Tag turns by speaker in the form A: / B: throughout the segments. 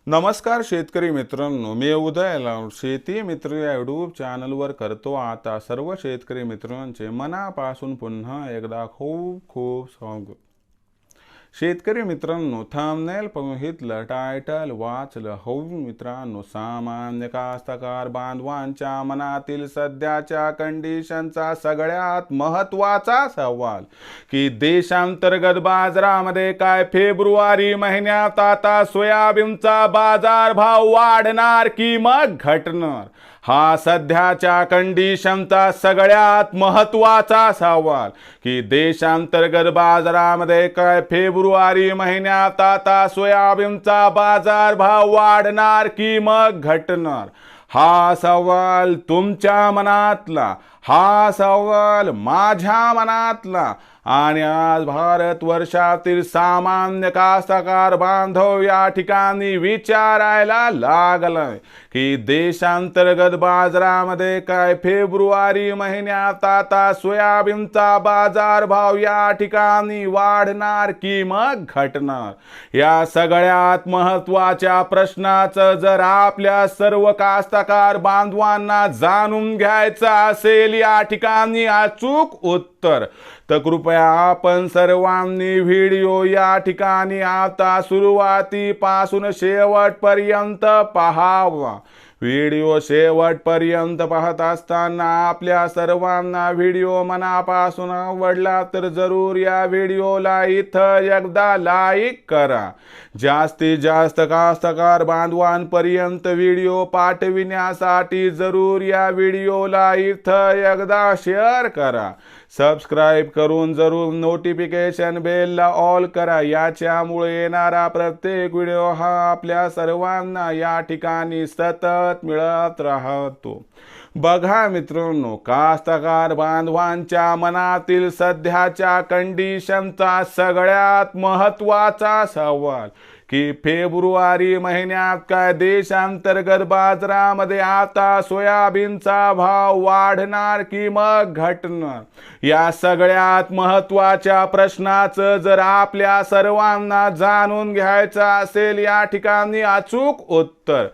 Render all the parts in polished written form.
A: नमस्कार शेतकरी मित्रांनो, मी उदय लाड शेती मित्र या यूट्यूब चॅनलवर करतो आता सर्व शेतकरी मित्रांचे मनापासून पुन्हा एकदा खूप खूप स्वागत। शेतकरी मित्रांनो, थंबनेल बघितलं, टायटल वाचलं, हो मित्रांनो, सामान्य कास्तकार बांधवांच्या मनातील सध्याच्या कंडिशनचा सगळ्यात महत्त्वाचा सवाल की देशांतर्गत बाजारामध्ये काय फेब्रुवारी महिन्यात आता सोयाबीनचा बाजारभाव वाढणार की मग घटणार, हा सध्याच्या कंडिशनचा सगळ्यात महत्त्वाचा सवाल की देशांतर्गत बाजारामध्ये काय फेब्रुवारी महिन्यात आता सोयाबीनचा बाजारभाव वाढणार की मग घटणार, हा सवाल तुमच्या मनातला, हा सवाल माझ्या मनातला आणि आज भारतवर्षातील सामान्य कास्तकार बांधव या ठिकाणी विचारायला लागलाय की देशांतर्गत बाजारामध्ये काय फेब्रुवारी महिन्यात आता सोयाबीनचा बाजारभाव या ठिकाणी वाढणार की मग घटणार। या सगळ्यात महत्त्वाच्या प्रश्नाचं जर आपल्या सर्व कास्तकार बांधवांना जाणून घ्यायचं असेल या ठिकाणी अचूक उत्तर, तर कृपया आपण सर्वांनी व्हिडिओ या ठिकाणी आता सुरुवातीपासून शेवटपर्यंत पाहावा। व्हिडिओ शेवटपर्यंत पाहत असताना आपल्या सर्वांना व्हिडिओ मनापासून आवडला तर जरूर या व्हिडिओला इथं एकदा लाईक करा। जास्तीत जास्त कास्तकार बांधवांपर्यंत व्हिडिओ पाठविण्यासाठी जरूर या व्हिडिओला इथं एकदा शेअर करा। सबस्क्राइब करून जरूर नोटिफिकेशन बेलला ऑल करा, याच्यामुळे येणारा प्रत्येक व्हिडिओ हा आपल्या सर्वांना या ठिकाणी सतत मिळत राहतो। बघा मित्रांनो, कास्तकार बांधवांच्या मनातील सध्याच्या कंडिशनचा सगळ्यात महत्त्वाचा सवाल की फेब्रुवारी महिन्यात काय देशांतर्गत बाजारामध्ये आता सोयाबीनचा भाव वाढणार की मग घटणार, या सगळ्यात महत्त्वाच्या प्रश्नाचं जर आपल्या सर्वांना जाणून घ्यायचं असेल या ठिकाणी अचूक उत्तर,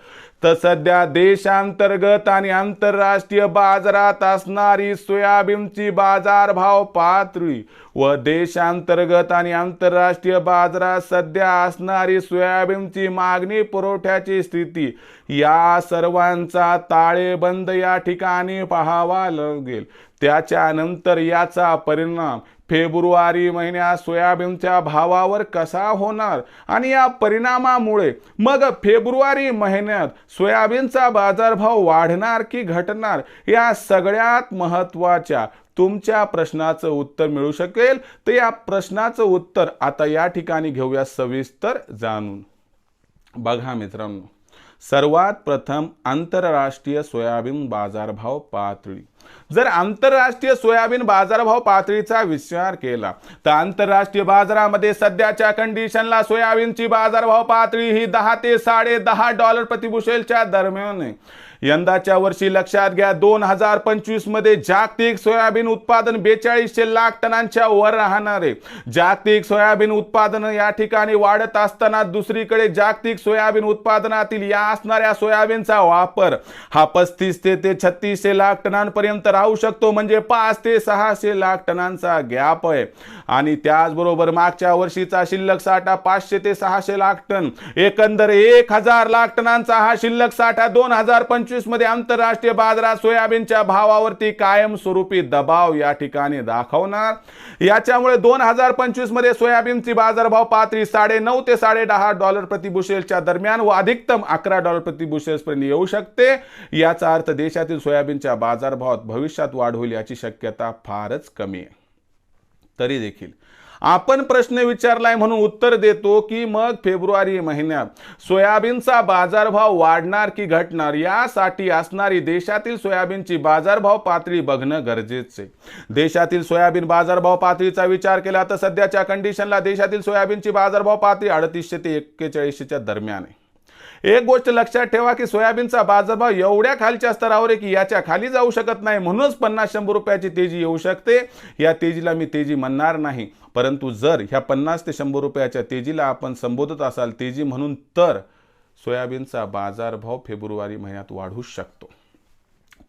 A: तर सध्या देशांतर्गत आणि आंतरराष्ट्रीय बाजारात असणारी सोयाबीनची बाजारभाव पातळी व देशांतर्गत आणि आंतरराष्ट्रीय बाजारात सध्या असणारी सोयाबीनची मागणी पुरवठ्याची स्थिती, या सर्वांचा ताळेबंद या ठिकाणी पाहावा लागेल। त्याच्यानंतर याचा परिणाम फेब्रुवारी महिन्यात सोयाबीनच्या भावावर कसा होणार आणि या परिणामामुळे मग फेब्रुवारी महिन्यात सोयाबीनचा बाजारभाव वाढणार की घटणार, या सगळ्यात महत्त्वाच्या तुमच्या प्रश्नाचं उत्तर मिळू शकेल। तर या प्रश्नाचं उत्तर आता या ठिकाणी घेऊया सविस्तर जाणून। बघा मित्रांनो, सर्वात प्रथम आंतरराष्ट्रीय सोयाबीन बाजारभाव पातळी। जर आंतरराष्ट्रीय सोयाबीन बाजारभाव पातळीचा विचार केला तर आंतरराष्ट्रीय बाजारामध्ये सध्याच्या कंडिशनला सोयाबीनची बाजारभाव पातळी ही 10 ते $10.5 प्रति बुशेलच्या दरम्यान आहे। यंदाच्या वर्षी लक्षात घ्या, 2025 मध्ये जागतिक सोयाबीन उत्पादन 4200 लाख टनांच्या वर राहणार आहे। जागतिक सोयाबीन उत्पादन या ठिकाणी वाढत असताना दुसरीकडे जागतिक सोयाबीन उत्पादनातील या असणाऱ्या सोयाबीनचा वापर हा 35 ते 3600 लाख टनांपर्यंत राहू शकतो, म्हणजे 5 ते 600 लाख टनांचा गॅप आहे। आणि त्याचबरोबर मागच्या वर्षीचा शिल्लक साठा 500 ते 600 लाख टन, एकंदर 1000 लाख टनांचा हा शिल्लक साठा 2025 मध्ये आंतरराष्ट्रीय बाजारात सोयाबीनच्या भावावरती कायमस्वरूपी दबाव या ठिकाणी दाखवणार। याच्यामुळे 2025 मध्ये सोयाबीनची बाजारभाव पातळी $9.5 ते $10.5 प्रति बुशेलच्या दरम्यान व अधिकतम $11 प्रति बुशेल पर्यंत येऊ शकते। याचा अर्थ देशातील सोयाबीनच्या बाजारभावात भविष्यात वाढ होईल याची शक्यता फारच कमी आहे। तरी देखील आपण प्रश्न विचारलाय म्हणून उत्तर देतो की मग फेब्रुवारी महिन्यात सोयाबीनचा बाजारभाव वाढणार की घटणार, यासाठी असणारी देशातील सोयाबीनची बाजारभाव पातळी बघणं गरजेचं आहे। देशातील सोयाबीन बाजारभाव पातळीचा विचार केला तर सध्याच्या कंडिशनला देशातील सोयाबीनची बाजारभाव पातळी 3800 ते 4100च्या दरम्यान आहे। एक गोष्ट लक्षात ठेवा की सोयाबीनचा बाजारभाव एवढ्या खालच्या स्तरावर आहे की याच्या खाली जाऊ शकत नाही, म्हणूनच 50-100 रुपयाची तेजी येऊ शकते। या तेजीला मी तेजी म्हणणार नाही, परंतु जर ह्या 50 ते 100 रुपयाच्या तेजीला आपण संबोधत असाल तेजी म्हणून, तर सोयाबीनचा बाजारभाव फेब्रुवारी महिन्यात वाढू शकतो.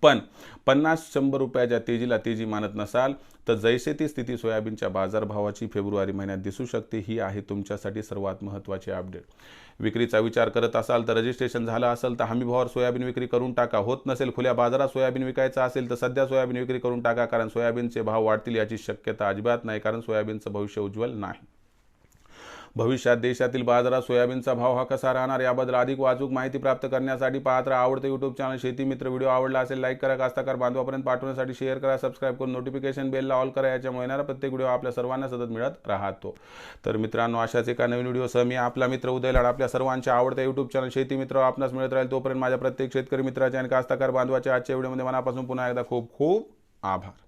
A: पण 50-100 रुपयाच्या तेजीला तेजी मानत नसाल तर जैसे ती स्थिती सोयाबीनच्या बाजारभावाची फेब्रुवारी महिन्यात दिसू शकते. ही आहे तुमच्यासाठी सर्वात महत्त्वाची अपडेट. विक्रीचा विचार करत असाल तर रजिस्ट्रेशन झालं असेल तर हमीभावावर सोयाबीन विक्री करून टाका. होत नसेल खुल्या बाजारात सोयाबीन विकायचं असेल तर सध्या सोयाबीन विक्री करून टाका, कारण सोयाबीनचे भाव वाढतील याची शक्यता अजिबात नाही, कारण सोयाबीनचं भविष्य उज्ज्वल नाही. भविष्यात देशातील बाजारात सोयाबीनचा भाव हा कसा राहणार याबद्दल अधिक वाचूक माहिती प्राप्त करण्यासाठी पाहत राहा आवडते यूट्यूब चॅनल शेती मित्र. व्हिडिओ आवडला असेल लाईक करा, कास्तकार बांधवापर्यंत पाठवण्यासाठी शेअर करा, सबस्क्राईब करून नोटिफिकेशन बेलला ऑल करा. याच्यामुळे येणारा प्रत्येक व्हिडिओ आपल्या सर्वांना सतत मिळत राहतो. तर मित्रांनो, अशाच एका नवीन व्हिडिओसह मी आपला मित्र उदय लाड आपल्या सर्वांच्या आवडत्या यूट्यूब चॅनल शेती मित्र आपणास मिळत राहील. तोपर्यंत माझ्या प्रत्येक शेतकरी मित्राच्या आणि कास्तकार बांधवाच्या आजच्या व्हिडिओमध्ये मनापासून पुन्हा एकदा खूप खूप आभार.